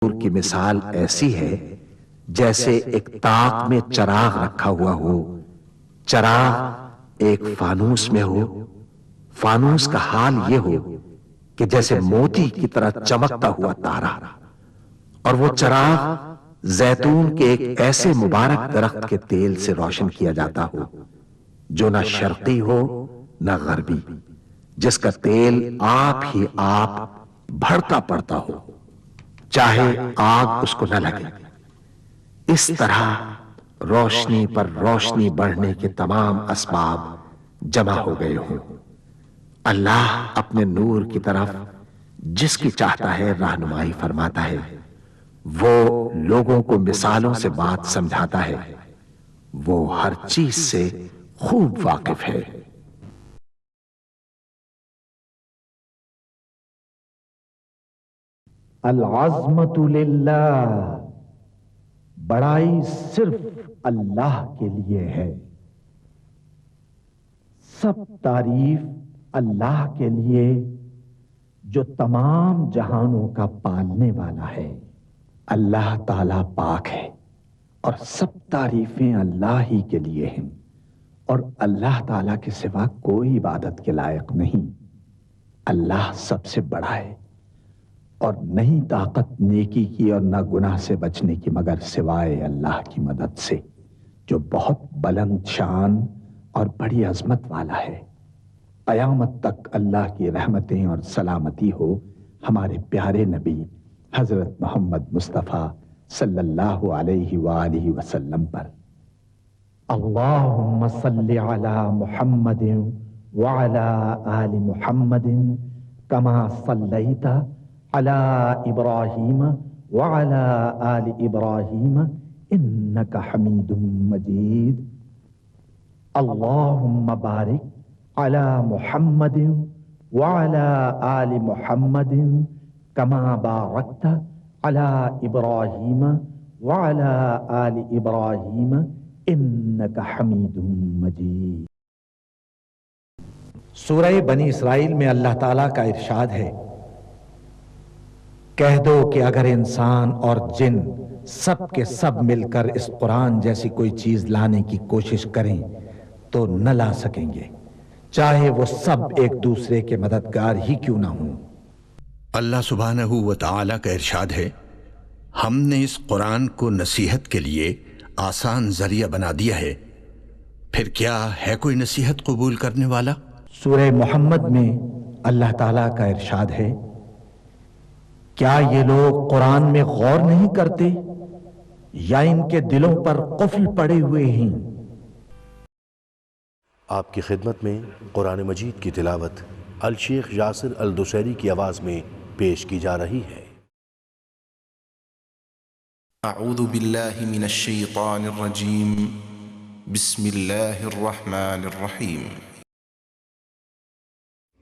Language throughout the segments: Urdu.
نور کی مثال ایسی ہے جیسے ایک طاق میں چراغ رکھا ہوا ہو، چراغ ایک فانوس میں ہو، فانوس کا حال یہ ہو کہ جیسے موتی کی طرح چمکتا ہوا تارا، اور وہ چراغ زیتون کے ایک ایسے مبارک درخت کے تیل سے روشن کیا جاتا ہو جو نہ شرقی ہو نہ غربی، جس کا تیل آپ ہی آپ بھڑتا پڑتا ہو، چاہے آگ اس کو نہ لگے۔ اس طرح روشنی پر روشنی بڑھنے کے تمام اسباب جمع ہو گئے ہوں۔ اللہ اپنے نور کی طرف جس کی چاہتا ہے رہنمائی فرماتا ہے، وہ لوگوں کو مثالوں سے بات سمجھاتا ہے، وہ ہر چیز سے خوب واقف ہے۔ العظمت للہ، بڑائی صرف اللہ کے لیے ہے، سب تعریف اللہ کے لیے جو تمام جہانوں کا پالنے والا ہے۔ اللہ تعالیٰ پاک ہے اور سب تعریفیں اللہ ہی کے لیے ہیں، اور اللہ تعالیٰ کے سوا کوئی عبادت کے لائق نہیں۔ اللہ سب سے بڑا ہے، اور نہیں طاقت نیکی کی اور نہ گناہ سے بچنے کی مگر سوائے اللہ کی مدد سے، جو بہت بلند شان اور بڑی عظمت والا ہے۔ قیامت تک اللہ کی رحمتیں اور سلامتی ہو ہمارے پیارے نبی حضرت محمد مصطفیٰ صلی اللہ علیہ وآلہ وسلم پر۔ اللہم صلی علی محمد وعلی آل محمد کما صلیت علی ابراہیم وعلی آل ابراہیم انک حمید مجید۔ اللہم بارک علی محمد وعلی آل محمد کما بارکت علی ابراہیم وعلی آل ابراہیم انک حمید مجید۔ سورہ بنی اسرائیل میں اللہ تعالیٰ کا ارشاد ہے، کہہ دو کہ اگر انسان اور جن سب کے سب مل کر اس قرآن جیسی کوئی چیز لانے کی کوشش کریں تو نہ لا سکیں گے، چاہے وہ سب ایک دوسرے کے مددگار ہی کیوں نہ ہوں۔ اللہ سبحانہ و تعالیٰ کا ارشاد ہے، ہم نے اس قرآن کو نصیحت کے لیے آسان ذریعہ بنا دیا ہے، پھر کیا ہے کوئی نصیحت قبول کرنے والا؟ سورہ محمد میں اللہ تعالیٰ کا ارشاد ہے، کیا یہ لوگ قرآن میں غور نہیں کرتے یا ان کے دلوں پر قفل پڑے ہوئے ہیں؟ آپ کی خدمت میں قرآن مجید کی تلاوت الشیخ یاسر الدوسری کی آواز میں پیش کی جا رہی ہے۔ اعوذ باللہ من الشیطان الرجیم، بسم اللہ الرحمن الرحیم۔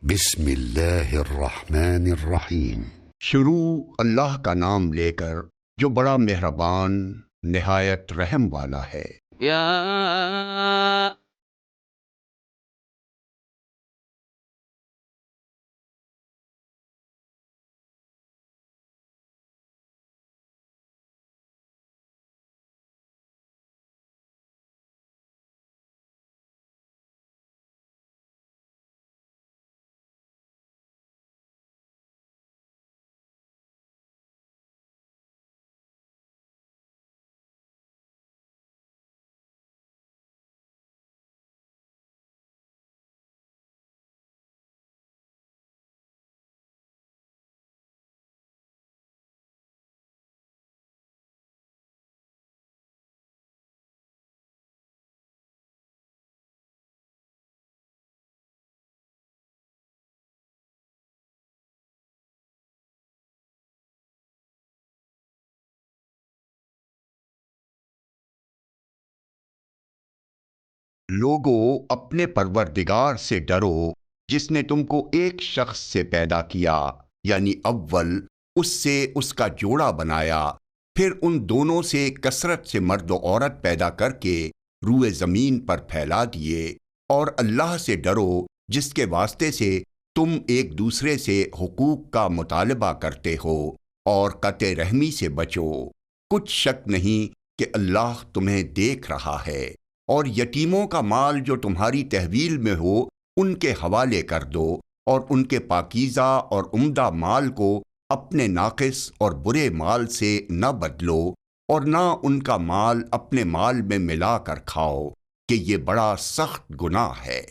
بسم اللہ الرحمن الرحیم۔ شروع اللہ کا نام لے کر جو بڑا مہربان نہایت رحم والا ہے۔ یا لوگو اپنے پروردگار سے ڈرو جس نے تم کو ایک شخص سے پیدا کیا، یعنی اول اس سے اس کا جوڑا بنایا، پھر ان دونوں سے کثرت سے مرد و عورت پیدا کر کے روئے زمین پر پھیلا دیے، اور اللہ سے ڈرو جس کے واسطے سے تم ایک دوسرے سے حقوق کا مطالبہ کرتے ہو، اور قطع رحمی سے بچو، کچھ شک نہیں کہ اللہ تمہیں دیکھ رہا ہے، اور یتیموں کا مال جو تمہاری تحویل میں ہو ان کے حوالے کر دو، اور ان کے پاکیزہ اور عمدہ مال کو اپنے ناقص اور برے مال سے نہ بدلو، اور نہ ان کا مال اپنے مال میں ملا کر کھاؤ کہ یہ بڑا سخت گناہ ہے۔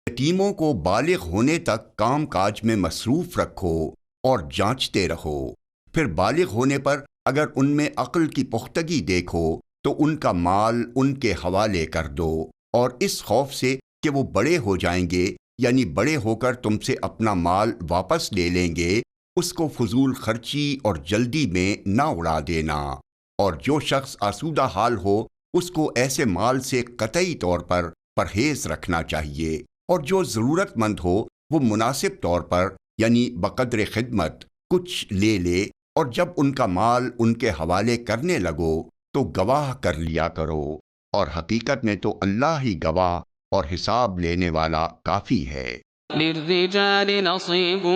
یتیموں کو بالغ ہونے تک کام کاج میں مصروف رکھو اور جانچتے رہو، پھر بالغ ہونے پر اگر ان میں عقل کی پختگی دیکھو تو ان کا مال ان کے حوالے کر دو، اور اس خوف سے کہ وہ بڑے ہو جائیں گے، یعنی بڑے ہو کر تم سے اپنا مال واپس لے لیں گے، اس کو فضول خرچی اور جلدی میں نہ اڑا دینا۔ اور جو شخص آسودہ حال ہو اس کو ایسے مال سے قطعی طور پر پرہیز رکھنا چاہیے، اور جو ضرورت مند ہو وہ مناسب طور پر یعنی بقدر خدمت کچھ لے لے، اور جب ان کا مال ان کے حوالے کرنے لگو تو گواہ کر لیا کرو، اور حقیقت میں تو اللہ ہی گواہ اور حساب لینے والا کافی ہے۔ للرجال نصيب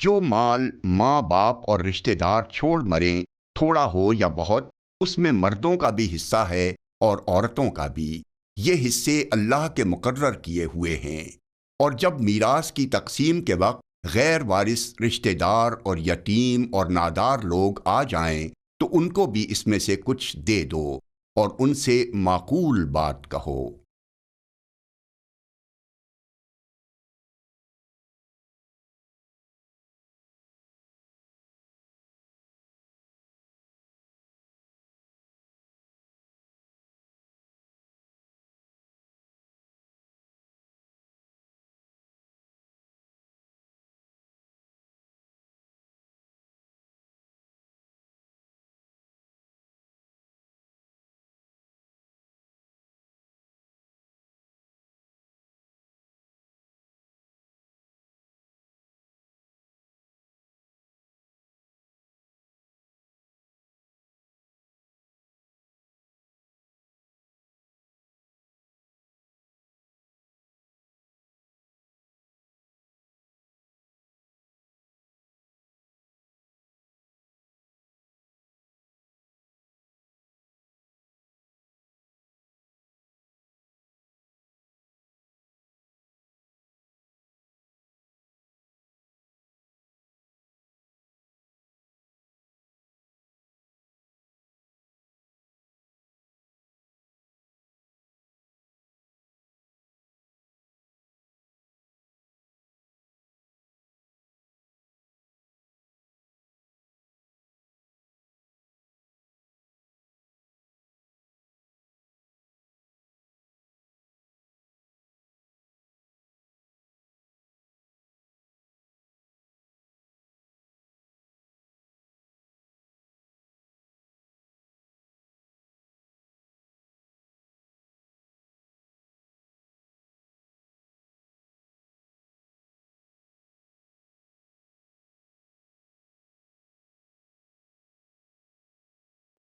جو مال ماں باپ اور رشتہ دار چھوڑ مریں، تھوڑا ہو یا بہت، اس میں مردوں کا بھی حصہ ہے اور عورتوں کا بھی، یہ حصے اللہ کے مقرر کیے ہوئے ہیں۔ اور جب میراث کی تقسیم کے وقت غیر وارث رشتہ دار اور یتیم اور نادار لوگ آ جائیں تو ان کو بھی اس میں سے کچھ دے دو، اور ان سے معقول بات کہو۔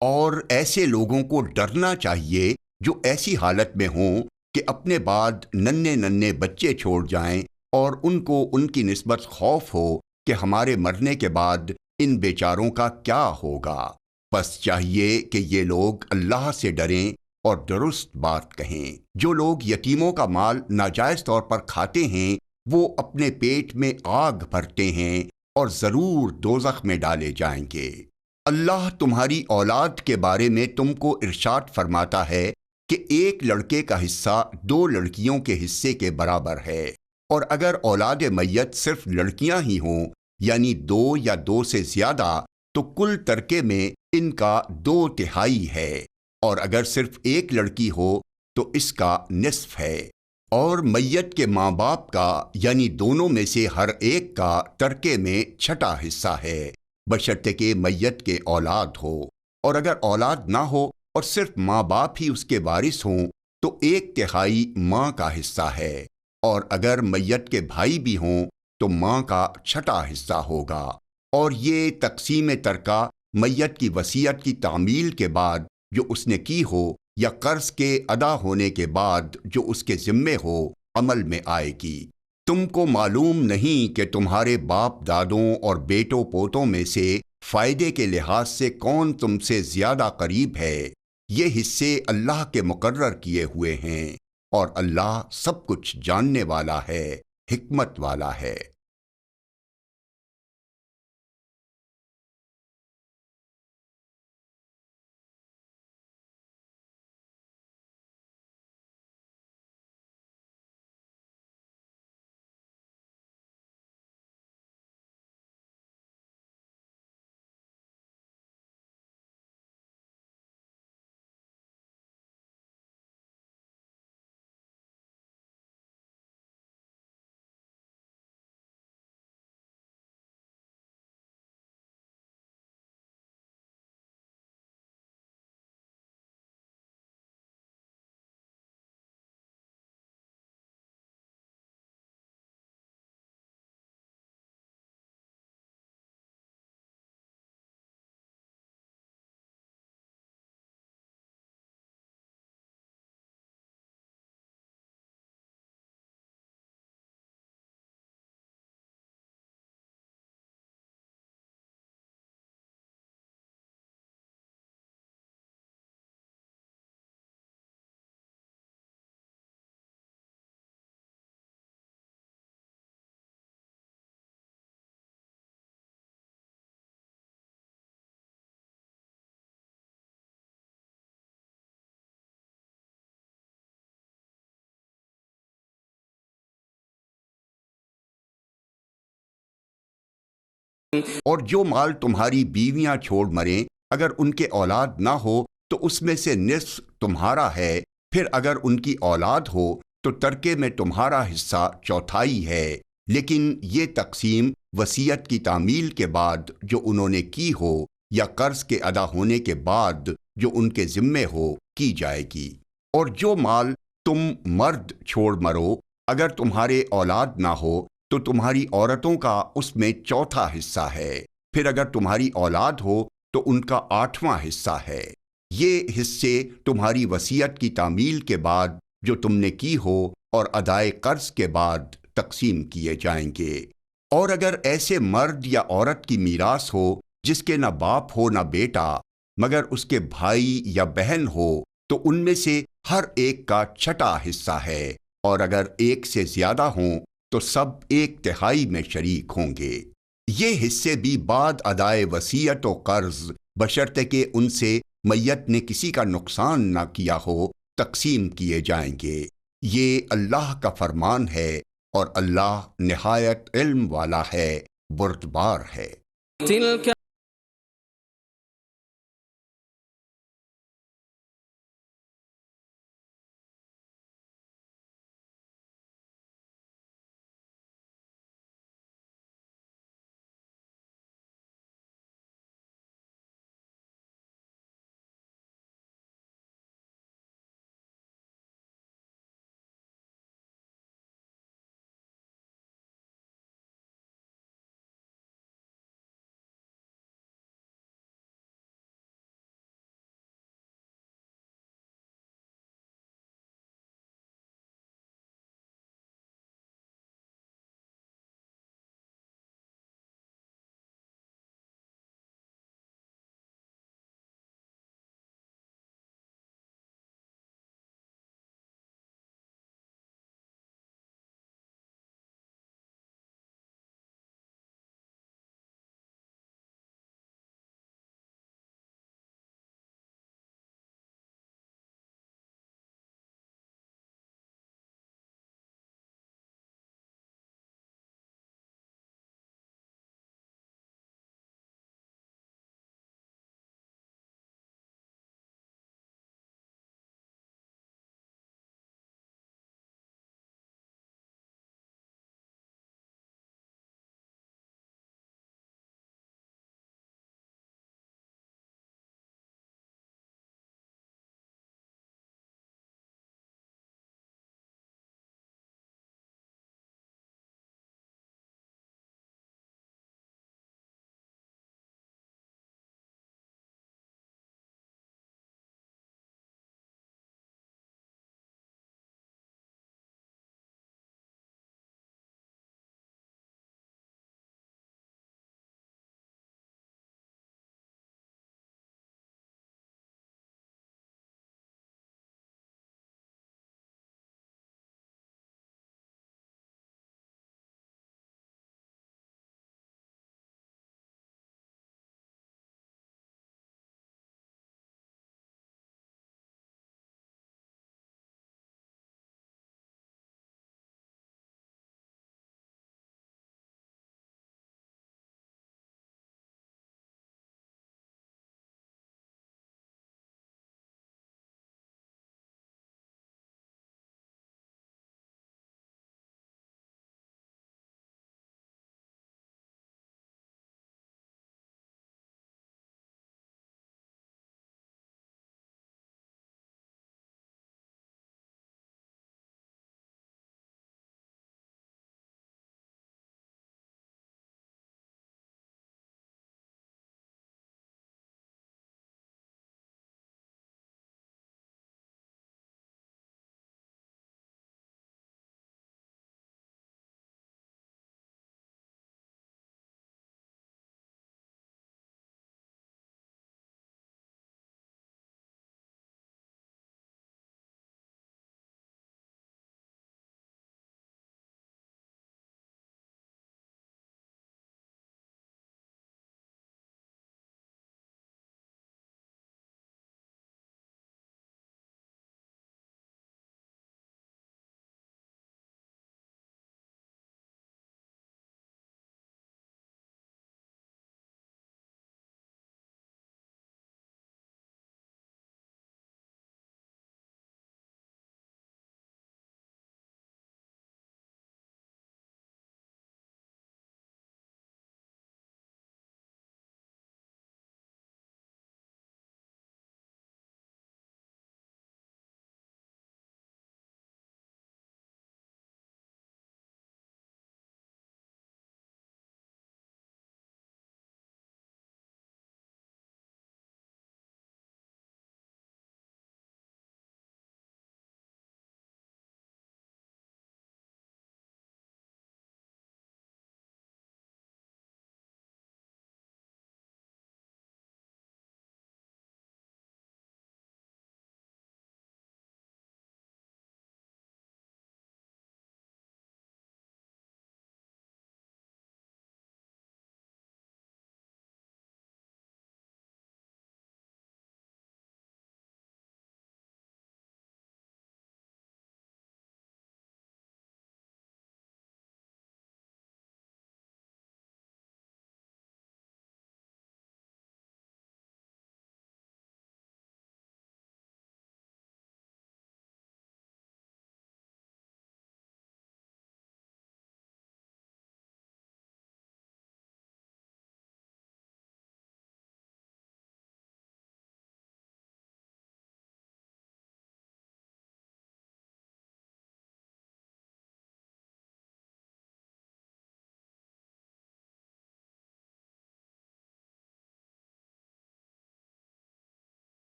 اور ایسے لوگوں کو ڈرنا چاہیے جو ایسی حالت میں ہوں کہ اپنے بعد ننھے ننھے بچے چھوڑ جائیں اور ان کو ان کی نسبت خوف ہو کہ ہمارے مرنے کے بعد ان بیچاروں کا کیا ہوگا۔ بس چاہیے کہ یہ لوگ اللہ سے ڈریں اور درست بات کہیں۔ جو لوگ یتیموں کا مال ناجائز طور پر کھاتے ہیں وہ اپنے پیٹ میں آگ بھرتے ہیں اور ضرور دوزخ میں ڈالے جائیں گے۔ اللہ تمہاری اولاد کے بارے میں تم کو ارشاد فرماتا ہے کہ ایک لڑکے کا حصہ دو لڑکیوں کے حصے کے برابر ہے، اور اگر اولاد میت صرف لڑکیاں ہی ہوں یعنی دو یا دو سے زیادہ تو کل ترکے میں ان کا 2/3 ہے، اور اگر صرف ایک لڑکی ہو تو اس کا نصف ہے، اور میت کے ماں باپ کا یعنی دونوں میں سے ہر ایک کا ترکے میں 6واں حصہ ہے، بشرطے کہ میت کے اولاد ہو، اور اگر اولاد نہ ہو اور صرف ماں باپ ہی اس کے وارث ہوں تو 1/3 ماں کا حصہ ہے، اور اگر میت کے بھائی بھی ہوں تو ماں کا 6واں حصہ ہوگا۔ اور یہ تقسیم ترکہ میت کی وصیت کی تعمیل کے بعد جو اس نے کی ہو یا قرض کے ادا ہونے کے بعد جو اس کے ذمے ہو عمل میں آئے گی۔ تم کو معلوم نہیں کہ تمہارے باپ دادوں اور بیٹوں پوتوں میں سے فائدے کے لحاظ سے کون تم سے زیادہ قریب ہے۔ یہ حصے اللہ کے مقرر کیے ہوئے ہیں، اور اللہ سب کچھ جاننے والا ہے، حکمت والا ہے۔ اور جو مال تمہاری بیویاں چھوڑ مریں اگر ان کے اولاد نہ ہو تو اس میں سے نصف تمہارا ہے، پھر اگر ان کی اولاد ہو تو ترکے میں تمہارا حصہ چوتھائی ہے، لیکن یہ تقسیم وصیت کی تعمیل کے بعد جو انہوں نے کی ہو یا قرض کے ادا ہونے کے بعد جو ان کے ذمے ہو کی جائے گی۔ اور جو مال تم مرد چھوڑ مرو اگر تمہارے اولاد نہ ہو تو تمہاری عورتوں کا اس میں چوتھا حصہ ہے، پھر اگر تمہاری اولاد ہو تو ان کا 8واں حصہ ہے۔ یہ حصے تمہاری وصیت کی تعمیل کے بعد جو تم نے کی ہو اور ادائے قرض کے بعد تقسیم کیے جائیں گے۔ اور اگر ایسے مرد یا عورت کی میراث ہو جس کے نہ باپ ہو نہ بیٹا مگر اس کے بھائی یا بہن ہو تو ان میں سے ہر ایک کا چھٹا حصہ ہے، اور اگر ایک سے زیادہ ہوں تو سب 1/3 میں شریک ہوں گے۔ یہ حصے بھی بعد ادائے وصیت و قرض بشرطے کہ ان سے میت نے کسی کا نقصان نہ کیا ہو تقسیم کیے جائیں گے۔ یہ اللہ کا فرمان ہے اور اللہ نہایت علم والا ہے، بردبار ہے۔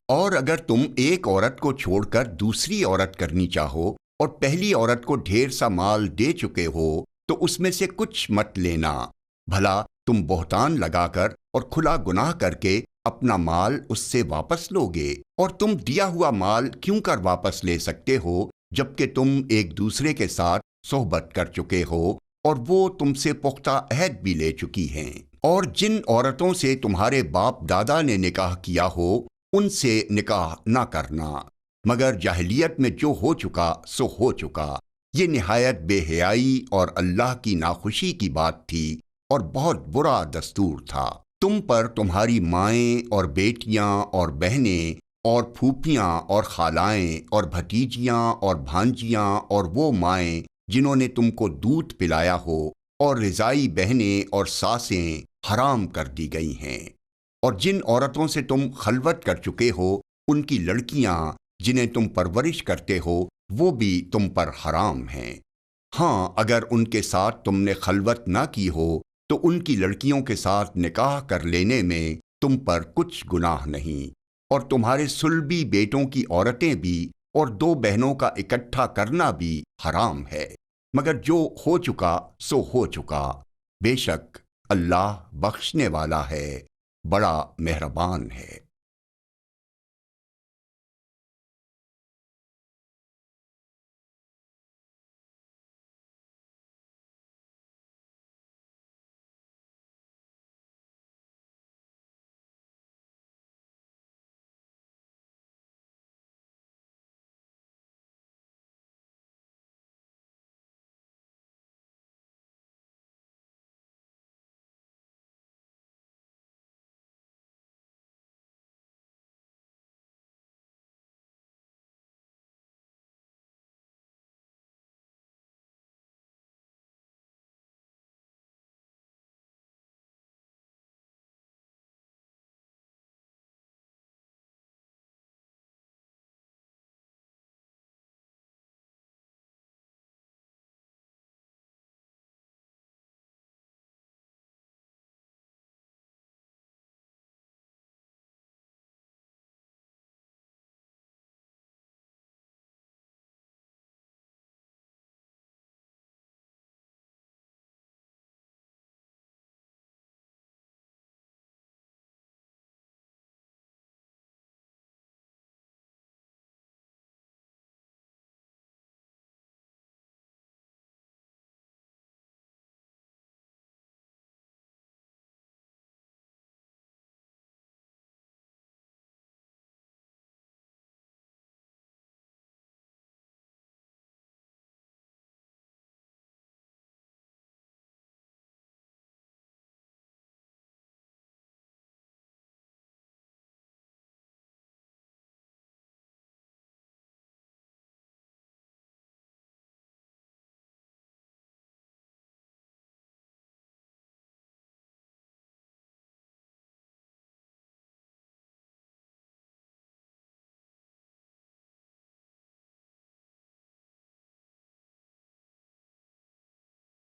اور اگر تم ایک عورت کو چھوڑ کر دوسری عورت کرنی چاہو اور پہلی عورت کو ڈھیر سا مال دے چکے ہو تو اس میں سے کچھ مت لینا، بھلا تم بہتان لگا کر اور کھلا گناہ کر کے اپنا مال اس سے واپس لوگے؟ اور تم دیا ہوا مال کیوں کر واپس لے سکتے ہو جبکہ تم ایک دوسرے کے ساتھ صحبت کر چکے ہو اور وہ تم سے پختہ عہد بھی لے چکی ہیں؟ اور جن عورتوں سے تمہارے باپ دادا نے نکاح کیا ہو ان سے نکاح نہ کرنا، مگر جاہلیت میں جو ہو چکا سو ہو چکا۔ یہ نہایت بے حیائی اور اللہ کی ناخوشی کی بات تھی اور بہت برا دستور تھا۔ تم پر تمہاری مائیں اور بیٹیاں اور بہنیں اور پھوپھیاں اور خالائیں اور بھتیجیاں اور بھانجیاں اور وہ مائیں جنہوں نے تم کو دودھ پلایا ہو اور رضائی بہنیں اور ساسیں حرام کر دی گئی ہیں، اور جن عورتوں سے تم خلوت کر چکے ہو ان کی لڑکیاں جنہیں تم پرورش کرتے ہو وہ بھی تم پر حرام ہیں۔ ہاں، اگر ان کے ساتھ تم نے خلوت نہ کی ہو تو ان کی لڑکیوں کے ساتھ نکاح کر لینے میں تم پر کچھ گناہ نہیں، اور تمہارے صلبی بیٹوں کی عورتیں بھی اور 2 بہنوں کا اکٹھا کرنا بھی حرام ہے، مگر جو ہو چکا سو ہو چکا، بے شک اللہ بخشنے والا ہے، بڑا مہربان ہے۔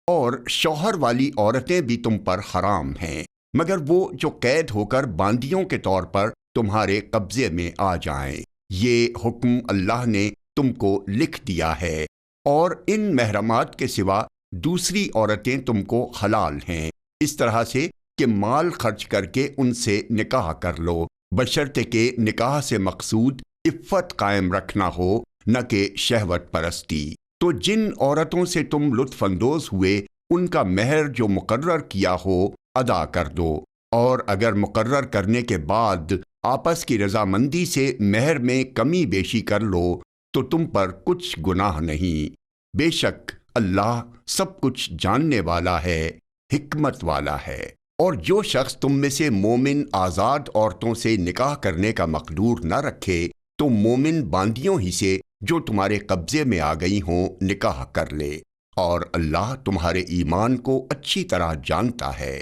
اور شوہر والی عورتیں بھی تم پر حرام ہیں، مگر وہ جو قید ہو کر باندیوں کے طور پر تمہارے قبضے میں آ جائیں۔ یہ حکم اللہ نے تم کو لکھ دیا ہے، اور ان محرمات کے سوا دوسری عورتیں تم کو حلال ہیں، اس طرح سے کہ مال خرچ کر کے ان سے نکاح کر لو، بشرطے کہ نکاح سے مقصود عفت قائم رکھنا ہو، نہ کہ شہوت پرستی۔ تو جن عورتوں سے تم لطف اندوز ہوئے ان کا مہر جو مقرر کیا ہو ادا کر دو، اور اگر مقرر کرنے کے بعد آپس کی رضامندی سے مہر میں کمی بیشی کر لو تو تم پر کچھ گناہ نہیں، بے شک اللہ سب کچھ جاننے والا ہے، حکمت والا ہے۔ اور جو شخص تم میں سے مومن آزاد عورتوں سے نکاح کرنے کا مقدور نہ رکھے تو مومن باندیوں ہی سے جو تمہارے قبضے میں آ گئی ہوں نکاح کر لے، اور اللہ تمہارے ایمان کو اچھی طرح جانتا ہے۔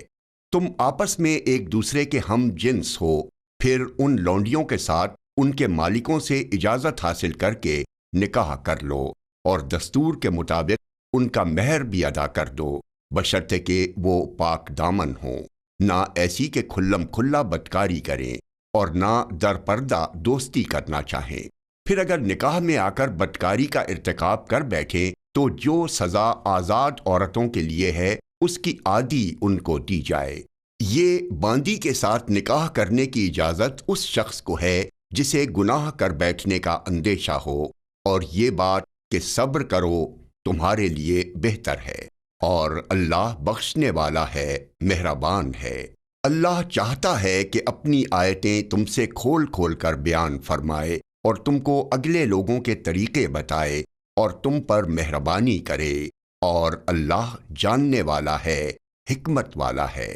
تم آپس میں ایک دوسرے کے ہم جنس ہو، پھر ان لونڈیوں کے ساتھ ان کے مالکوں سے اجازت حاصل کر کے نکاح کر لو، اور دستور کے مطابق ان کا مہر بھی ادا کر دو، بشرطے کہ وہ پاک دامن ہوں، نہ ایسی کہ کھلم کھلا بدکاری کریں، اور نہ در پردہ دوستی کرنا چاہیں۔ پھر اگر نکاح میں آ کر بدکاری کا ارتکاب کر بیٹھیں تو جو سزا آزاد عورتوں کے لیے ہے اس کی آدھی ان کو دی جائے۔ یہ باندی کے ساتھ نکاح کرنے کی اجازت اس شخص کو ہے جسے گناہ کر بیٹھنے کا اندیشہ ہو، اور یہ بات کہ صبر کرو تمہارے لیے بہتر ہے، اور اللہ بخشنے والا ہے، مہربان ہے۔ اللہ چاہتا ہے کہ اپنی آیتیں تم سے کھول کھول کر بیان فرمائے اور تم کو اگلے لوگوں کے طریقے بتائے اور تم پر مہربانی کرے، اور اللہ جاننے والا ہے، حکمت والا ہے۔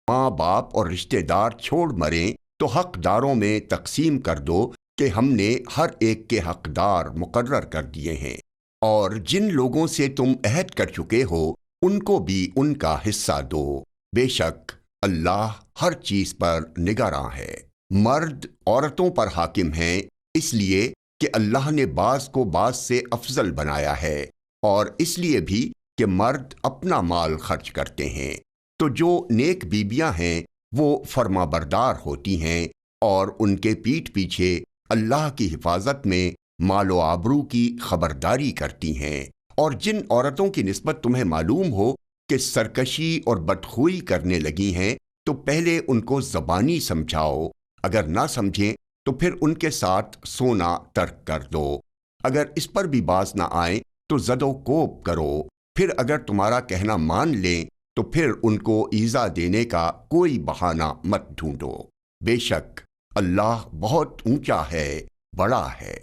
ماں باپ اور رشتہ دار چھوڑ مریں تو حقداروں میں تقسیم کر دو کہ ہم نے ہر ایک کے حقدار مقرر کر دیے ہیں، اور جن لوگوں سے تم عہد کر چکے ہو ان کو بھی ان کا حصہ دو، بے شک اللہ ہر چیز پر نگراں ہے۔ مرد عورتوں پر حاکم ہیں اس لیے کہ اللہ نے بعض کو بعض سے افضل بنایا ہے، اور اس لیے بھی کہ مرد اپنا مال خرچ کرتے ہیں، تو جو نیک بیویاں ہیں وہ فرما بردار ہوتی ہیں اور ان کے پیٹھ پیچھے اللہ کی حفاظت میں مال و آبرو کی خبرداری کرتی ہیں، اور جن عورتوں کی نسبت تمہیں معلوم ہو کہ سرکشی اور بدخوئی کرنے لگی ہیں تو پہلے ان کو زبانی سمجھاؤ، اگر نہ سمجھیں تو پھر ان کے ساتھ سونا ترک کر دو، اگر اس پر بھی باز نہ آئیں تو زد و کوب کرو، پھر اگر تمہارا کہنا مان لیں تو پھر ان کو ایذا دینے کا کوئی بہانہ مت ڈھونڈو، بے شک اللہ بہت اونچا ہے، بڑا ہے۔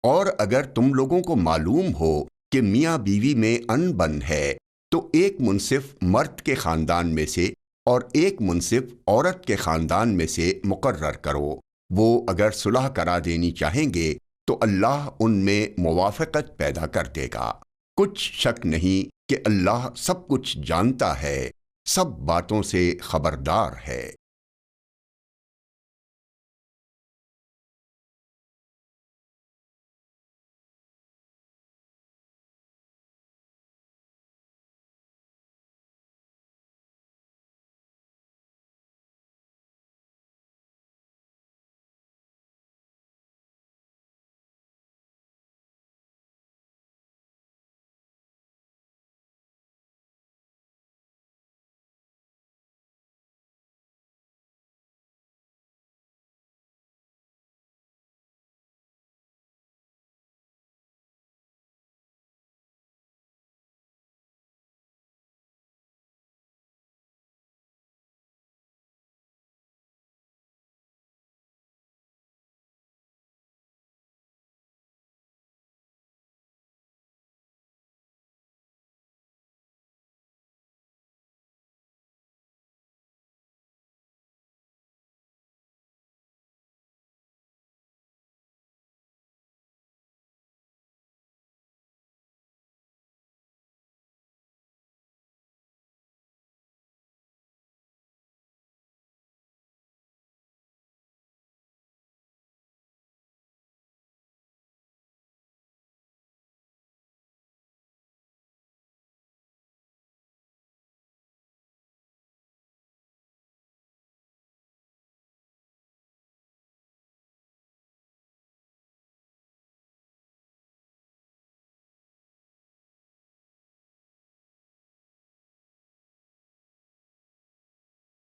اور اگر تم لوگوں کو معلوم ہو کہ میاں بیوی میں ان بن ہے تو ایک منصف مرد کے خاندان میں سے اور ایک منصف عورت کے خاندان میں سے مقرر کرو، وہ اگر صلح کرا دینی چاہیں گے تو اللہ ان میں موافقت پیدا کر دے گا، کچھ شک نہیں کہ اللہ سب کچھ جانتا ہے، سب باتوں سے خبردار ہے۔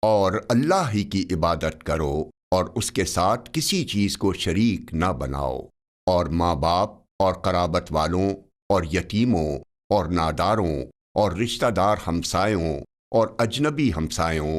اور اللہ ہی کی عبادت کرو اور اس کے ساتھ کسی چیز کو شریک نہ بناؤ، اور ماں باپ اور قرابت والوں اور یتیموں اور ناداروں اور رشتہ دار ہمسایوں اور اجنبی ہمسایوں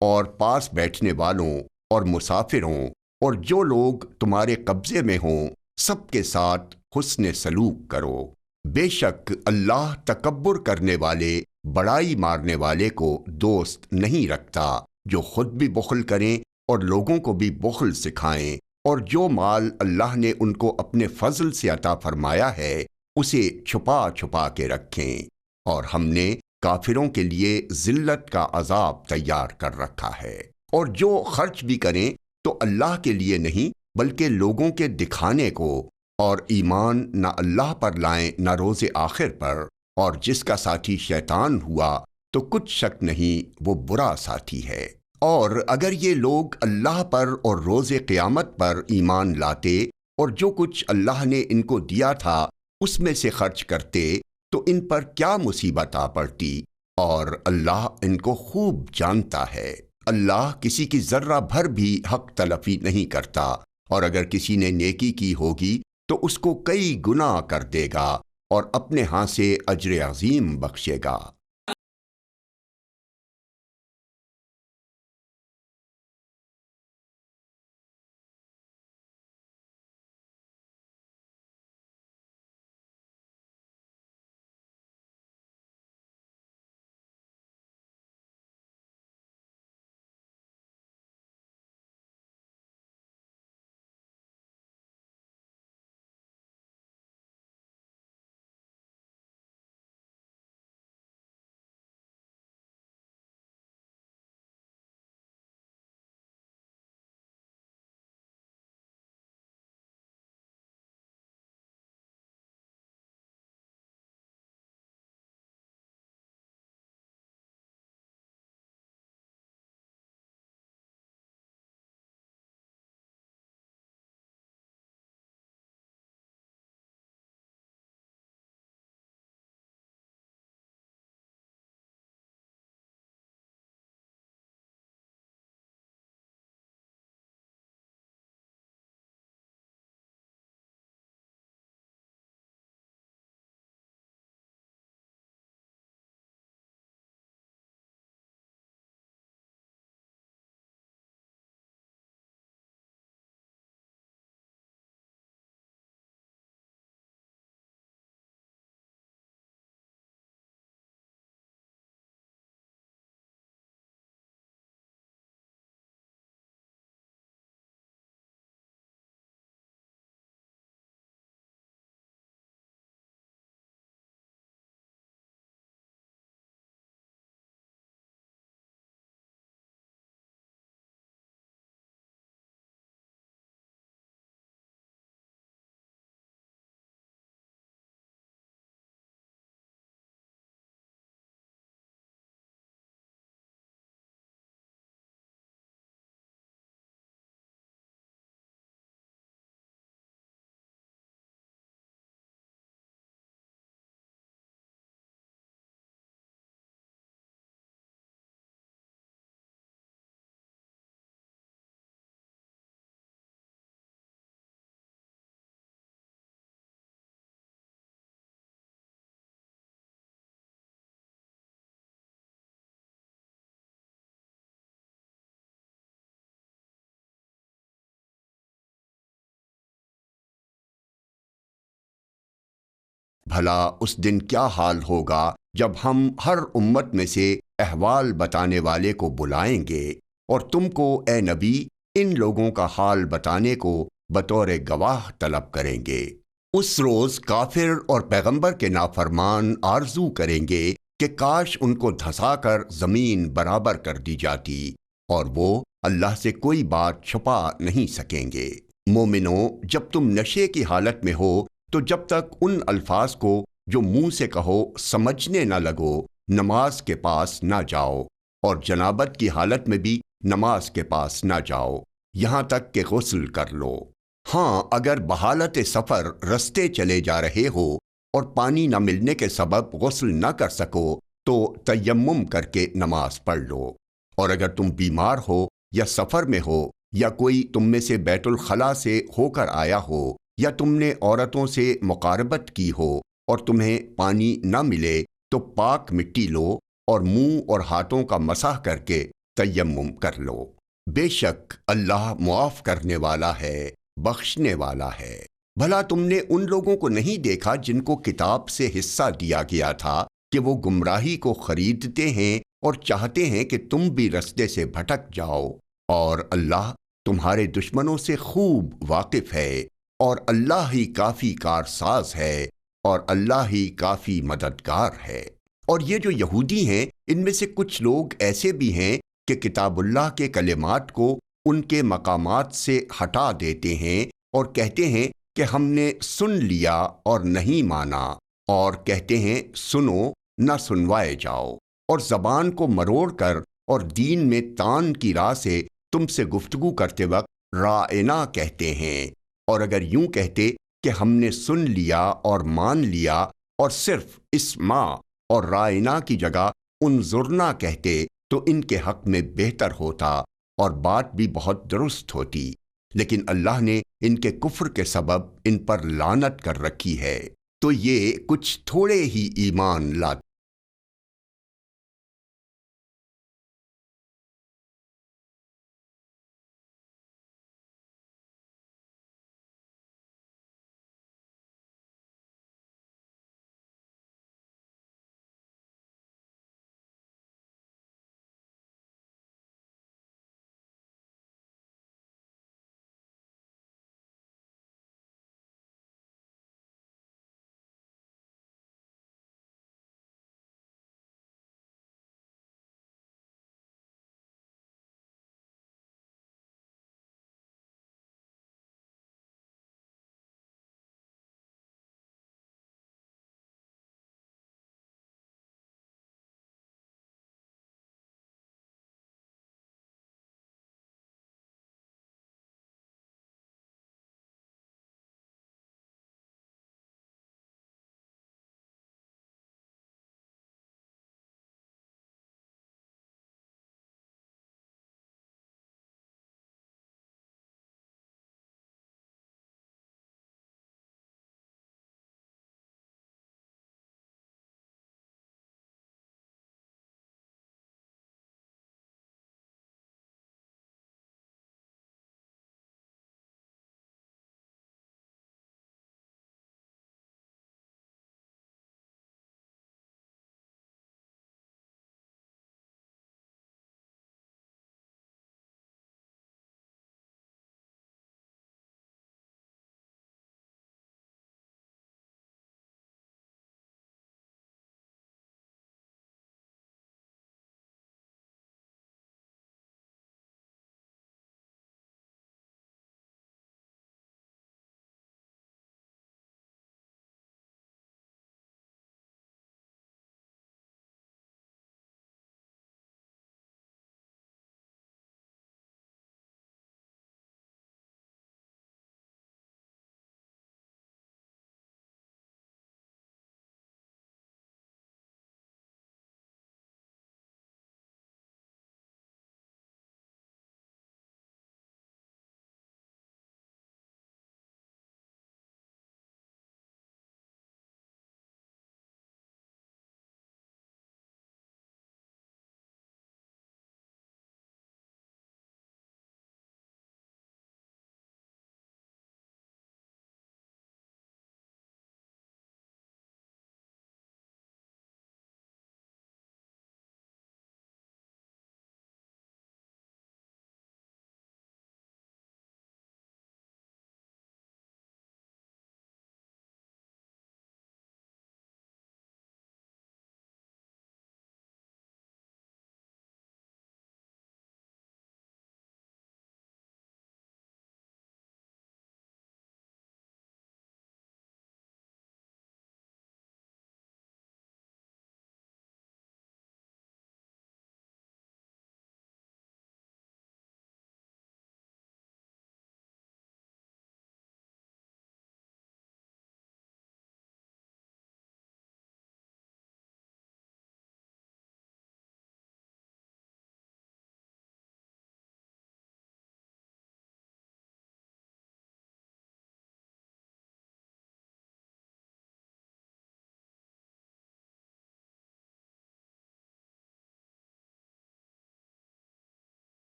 اور پاس بیٹھنے والوں اور مسافروں اور جو لوگ تمہارے قبضے میں ہوں سب کے ساتھ حسن سلوک کرو، بے شک اللہ تکبر کرنے والے بڑائی مارنے والے کو دوست نہیں رکھتا، جو خود بھی بخل کریں اور لوگوں کو بھی بخل سکھائیں، اور جو مال اللہ نے ان کو اپنے فضل سے عطا فرمایا ہے اسے چھپا چھپا کے رکھیں، اور ہم نے کافروں کے لیے ذلت کا عذاب تیار کر رکھا ہے، اور جو خرچ بھی کریں تو اللہ کے لیے نہیں بلکہ لوگوں کے دکھانے کو، اور ایمان نہ اللہ پر لائیں نہ روز آخر پر، اور جس کا ساتھی شیطان ہوا تو کچھ شک نہیں وہ برا ساتھی ہے۔ اور اگر یہ لوگ اللہ پر اور روز قیامت پر ایمان لاتے اور جو کچھ اللہ نے ان کو دیا تھا اس میں سے خرچ کرتے تو ان پر کیا مصیبت آ پڑتی، اور اللہ ان کو خوب جانتا ہے۔ اللہ کسی کی ذرہ بھر بھی حق تلفی نہیں کرتا، اور اگر کسی نے نیکی کی ہوگی تو اس کو کئی گنا کر دے گا اور اپنے ہاں سے اجر عظیم بخشے گا۔ بھلا اس دن کیا حال ہوگا جب ہم ہر امت میں سے احوال بتانے والے کو بلائیں گے اور تم کو اے نبی ان لوگوں کا حال بتانے کو بطور گواہ طلب کریں گے۔ اس روز کافر اور پیغمبر کے نافرمان آرزو کریں گے کہ کاش ان کو دھسا کر زمین برابر کر دی جاتی، اور وہ اللہ سے کوئی بات چھپا نہیں سکیں گے۔ مومنوں، جب تم نشے کی حالت میں ہو تو جب تک ان الفاظ کو جو منہ سے کہو سمجھنے نہ لگو نماز کے پاس نہ جاؤ، اور جنابت کی حالت میں بھی نماز کے پاس نہ جاؤ یہاں تک کہ غسل کر لو۔ ہاں، اگر بحالت سفر رستے چلے جا رہے ہو اور پانی نہ ملنے کے سبب غسل نہ کر سکو تو تیمم کر کے نماز پڑھ لو، اور اگر تم بیمار ہو یا سفر میں ہو یا کوئی تم میں سے بیت الخلاء سے ہو کر آیا ہو یا تم نے عورتوں سے مقاربت کی ہو اور تمہیں پانی نہ ملے تو پاک مٹی لو اور منہ اور ہاتھوں کا مسح کر کے تیمم کر لو۔ بے شک اللہ معاف کرنے والا ہے، بخشنے والا ہے۔ بھلا تم نے ان لوگوں کو نہیں دیکھا جن کو کتاب سے حصہ دیا گیا تھا کہ وہ گمراہی کو خریدتے ہیں اور چاہتے ہیں کہ تم بھی رستے سے بھٹک جاؤ، اور اللہ تمہارے دشمنوں سے خوب واقف ہے، اور اللہ ہی کافی کارساز ہے، اور اللہ ہی کافی مددگار ہے۔ اور یہ جو یہودی ہیں ان میں سے کچھ لوگ ایسے بھی ہیں کہ کتاب اللہ کے کلمات کو ان کے مقامات سے ہٹا دیتے ہیں اور کہتے ہیں کہ ہم نے سن لیا اور نہیں مانا، اور کہتے ہیں سنو نہ سنوائے جاؤ، اور زبان کو مروڑ کر اور دین میں تان کی راہ سے تم سے گفتگو کرتے وقت رائنا کہتے ہیں، اور اگر یوں کہتے کہ ہم نے سن لیا اور مان لیا اور صرف اسمع اور رائنا کی جگہ انظرنا کہتے تو ان کے حق میں بہتر ہوتا اور بات بھی بہت درست ہوتی، لیکن اللہ نے ان کے کفر کے سبب ان پر لعنت کر رکھی ہے، تو یہ کچھ تھوڑے ہی ایمان لاتے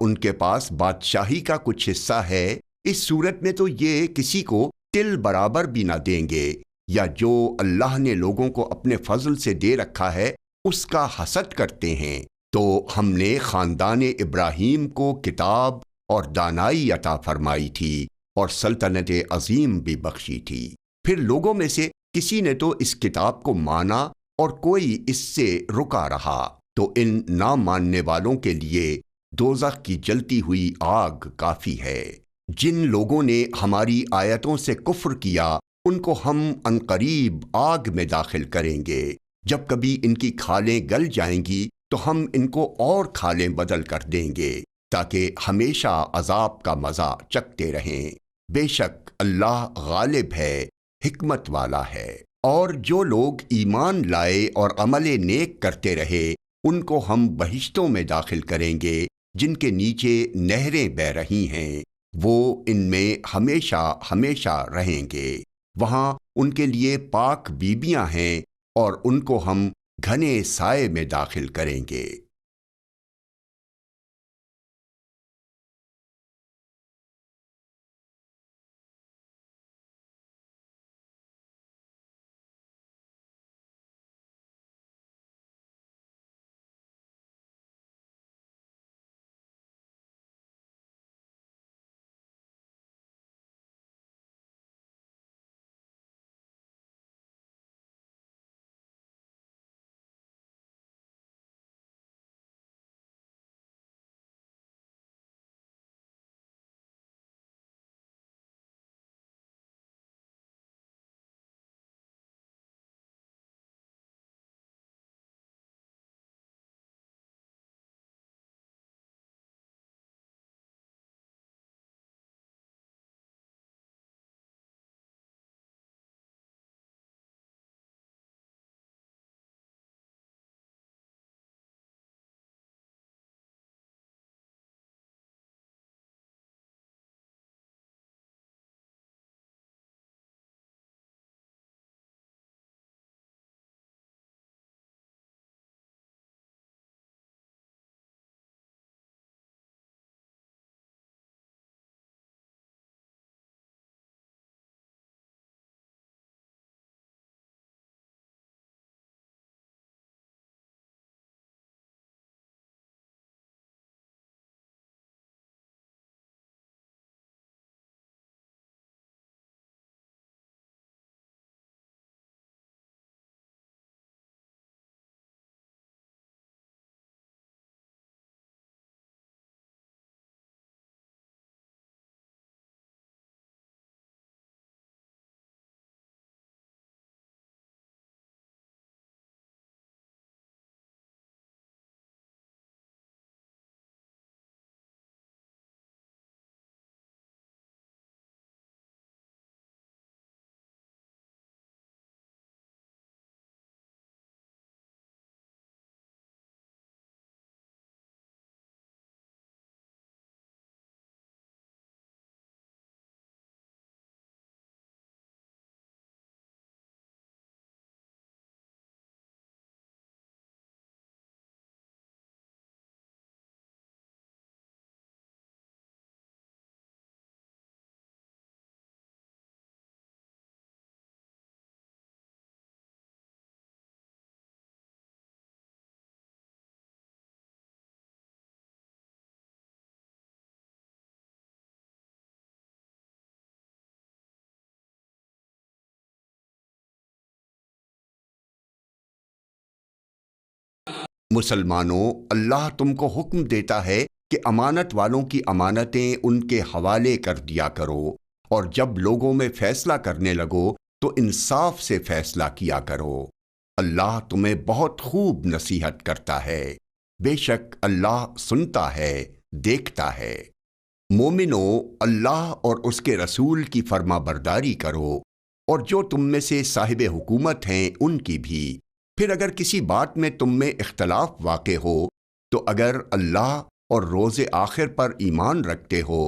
ان کے پاس بادشاہی کا کچھ حصہ ہے، اس صورت میں تو یہ کسی کو تل برابر بھی نہ دیں گے، یا جو اللہ نے لوگوں کو اپنے فضل سے دے رکھا ہے اس کا حسد کرتے ہیں۔ تو ہم نے خاندان ابراہیم کو کتاب اور دانائی عطا فرمائی تھی اور سلطنت عظیم بھی بخشی تھی۔ پھر لوگوں میں سے کسی نے تو اس کتاب کو مانا اور کوئی اس سے رکا رہا، تو ان نہ ماننے والوں کے لیے دوزخ کی جلتی ہوئی آگ کافی ہے۔ جن لوگوں نے ہماری آیتوں سے کفر کیا ان کو ہم عنقریب آگ میں داخل کریں گے۔ جب کبھی ان کی کھالیں گل جائیں گی تو ہم ان کو اور کھالیں بدل کر دیں گے تاکہ ہمیشہ عذاب کا مزہ چکھتے رہیں۔ بے شک اللہ غالب ہے، حکمت والا ہے۔ اور جو لوگ ایمان لائے اور عمل نیک کرتے رہے ان کو ہم بہشتوں میں داخل کریں گے جن کے نیچے نہریں بہہ رہی ہیں، وہ ان میں ہمیشہ ہمیشہ رہیں گے۔ وہاں ان کے لیے پاک بیبیاں ہیں اور ان کو ہم گھنے سائے میں داخل کریں گے۔ مسلمانوں، اللہ تم کو حکم دیتا ہے کہ امانت والوں کی امانتیں ان کے حوالے کر دیا کرو، اور جب لوگوں میں فیصلہ کرنے لگو تو انصاف سے فیصلہ کیا کرو۔ اللہ تمہیں بہت خوب نصیحت کرتا ہے، بے شک اللہ سنتا ہے، دیکھتا ہے۔ مومنو، اللہ اور اس کے رسول کی فرما برداری کرو، اور جو تم میں سے صاحب حکومت ہیں ان کی بھی۔ پھر اگر کسی بات میں تم میں اختلاف واقع ہو تو اگر اللہ اور روز آخر پر ایمان رکھتے ہو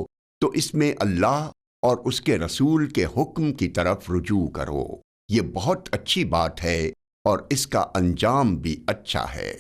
تو اس میں اللہ اور اس کے رسول کے حکم کی طرف رجوع کرو، یہ بہت اچھی بات ہے اور اس کا انجام بھی اچھا ہے۔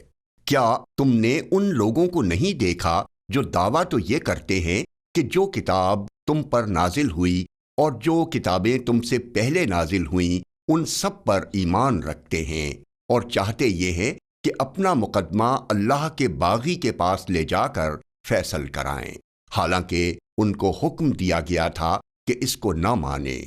کیا تم نے ان لوگوں کو نہیں دیکھا جو دعویٰ تو یہ کرتے ہیں کہ جو کتاب تم پر نازل ہوئی اور جو کتابیں تم سے پہلے نازل ہوئیں ان سب پر ایمان رکھتے ہیں، اور چاہتے یہ ہیں کہ اپنا مقدمہ اللہ کے باغی کے پاس لے جا کر فیصل کرائیں، حالانکہ ان کو حکم دیا گیا تھا کہ اس کو نہ مانیں،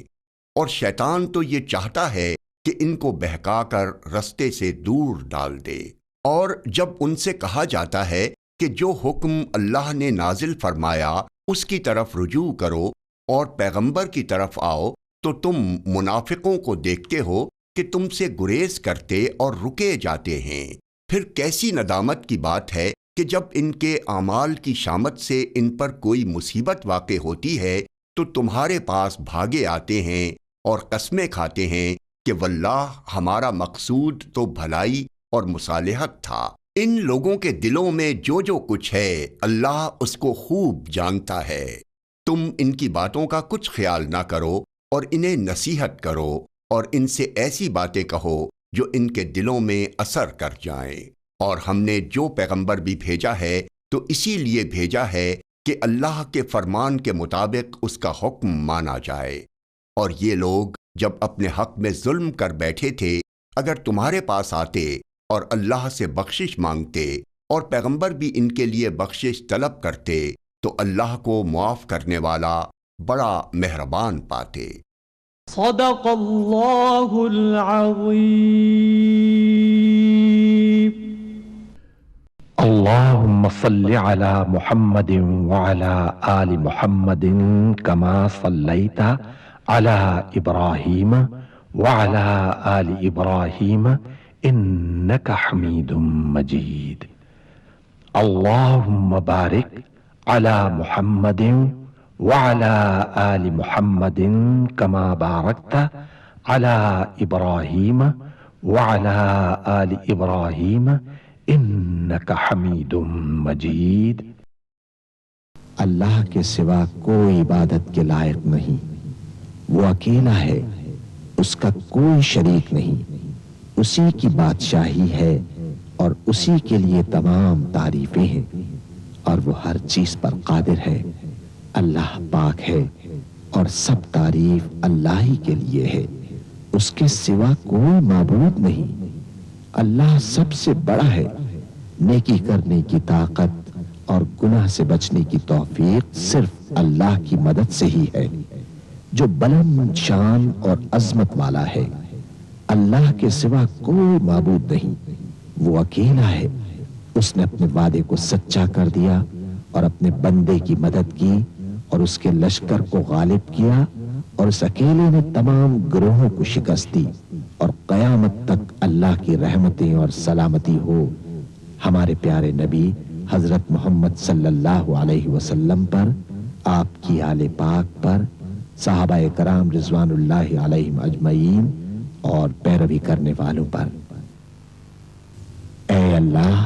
اور شیطان تو یہ چاہتا ہے کہ ان کو بہکا کر رستے سے دور ڈال دے۔ اور جب ان سے کہا جاتا ہے کہ جو حکم اللہ نے نازل فرمایا اس کی طرف رجوع کرو اور پیغمبر کی طرف آؤ، تو تم منافقوں کو دیکھتے ہو کہ تم سے گریز کرتے اور رکے جاتے ہیں۔ پھر کیسی ندامت کی بات ہے کہ جب ان کے اعمال کی شامت سے ان پر کوئی مصیبت واقع ہوتی ہے تو تمہارے پاس بھاگے آتے ہیں اور قسمیں کھاتے ہیں کہ واللہ ہمارا مقصود تو بھلائی اور مصالحت تھا۔ ان لوگوں کے دلوں میں جو کچھ ہے اللہ اس کو خوب جانتا ہے۔ تم ان کی باتوں کا کچھ خیال نہ کرو اور انہیں نصیحت کرو اور ان سے ایسی باتیں کہو جو ان کے دلوں میں اثر کر جائیں۔ اور ہم نے جو پیغمبر بھی بھیجا ہے تو اسی لیے بھیجا ہے کہ اللہ کے فرمان کے مطابق اس کا حکم مانا جائے۔ اور یہ لوگ جب اپنے حق میں ظلم کر بیٹھے تھے، اگر تمہارے پاس آتے اور اللہ سے بخشش مانگتے اور پیغمبر بھی ان کے لیے بخشش طلب کرتے تو اللہ کو معاف کرنے والا بڑا مہربان پاتے۔ صدق اللہ العظیم۔ اللهم صل على محمد وعلى آل محمد كما صليت على إبراهيم وعلى آل إبراهيم إنك حميد مجيد۔ اللهم بارك على محمد وعلى آل محمد كما باركت على إبراهيم وعلى آل إبراهيم انک حمید مجید۔ اللہ کے سوا کوئی عبادت کے لائق نہیں، وہ اکیلا ہے، اس کا کوئی شریک نہیں، اسی کی بادشاہی ہے اور اسی کے لیے تمام تعریفیں ہیں، اور وہ ہر چیز پر قادر ہے۔ اللہ پاک ہے اور سب تعریف اللہ ہی کے لیے ہے، اس کے سوا کوئی معبود نہیں۔ اللہ سب سے بڑا ہے، نیکی کرنے کی طاقت اور گناہ سے بچنے کی توفیق صرف اللہ کی مدد سے ہی ہے، جو بلند شان اور عظمت والا ہے۔ اللہ کے سوا کوئی معبود نہیں، وہ اکیلا ہے، اس نے اپنے وعدے کو سچا کر دیا اور اپنے بندے کی مدد کی اور اس کے لشکر کو غالب کیا، اور اس اکیلے نے تمام گروہوں کو شکست دی، اور قیامت تک اللہ کی رحمتیں اور سلامتی ہو ہمارے پیارے نبی حضرت محمد صلی اللہ علیہ وسلم پر، آپ کی آل پاک پر، صحابہ کرام رضوان اللہ علیہم اجمعین اور پیروی کرنے والوں پر۔ اے اللہ،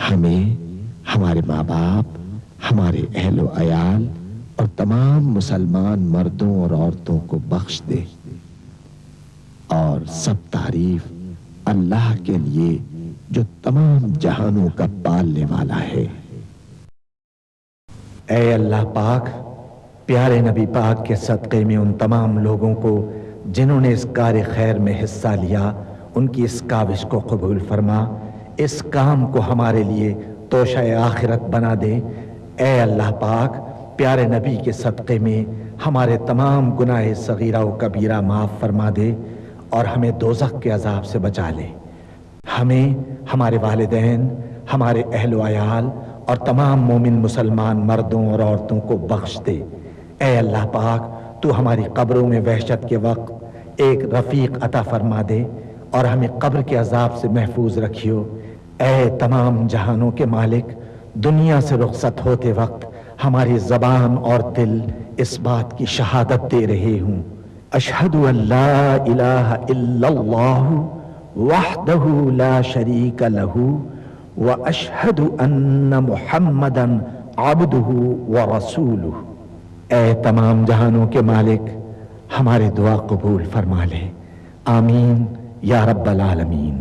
ہمیں، ہمارے ماں باپ، ہمارے اہل و عیال اور تمام مسلمان مردوں اور عورتوں کو بخش دے، اور سب تعریف اللہ کے لیے جو تمام جہانوں کا پالنے والا ہے۔ اے اللہ پاک، پیارے نبی پاک کے صدقے میں ان تمام لوگوں کو جنہوں نے اس کار خیر میں حصہ لیا، ان کی اس کاوش کو قبول فرما، اس کام کو ہمارے لیے توشہ آخرت بنا دے۔ اے اللہ پاک، پیارے نبی کے صدقے میں ہمارے تمام گناہ صغیرہ و کبیرہ معاف فرما دے اور ہمیں دوزخ کے عذاب سے بچا لے۔ ہمیں، ہمارے والدین، ہمارے اہل و عیال اور تمام مومن مسلمان مردوں اور عورتوں کو بخش دے۔ اے اللہ پاک، تو ہماری قبروں میں وحشت کے وقت ایک رفیق عطا فرما دے اور ہمیں قبر کے عذاب سے محفوظ رکھیو۔ اے تمام جہانوں کے مالک، دنیا سے رخصت ہوتے وقت ہماری زبان اور دل اس بات کی شہادت دے رہے ہوں، اشہد ان لا الہ الا اللہ وحدہ لا شریک لہ واشہد ان محمدا عبدہ ورسولہ۔ اے تمام جہانوں کے مالک، ہمارے دعا قبول فرما لے، آمین یا رب العالمین۔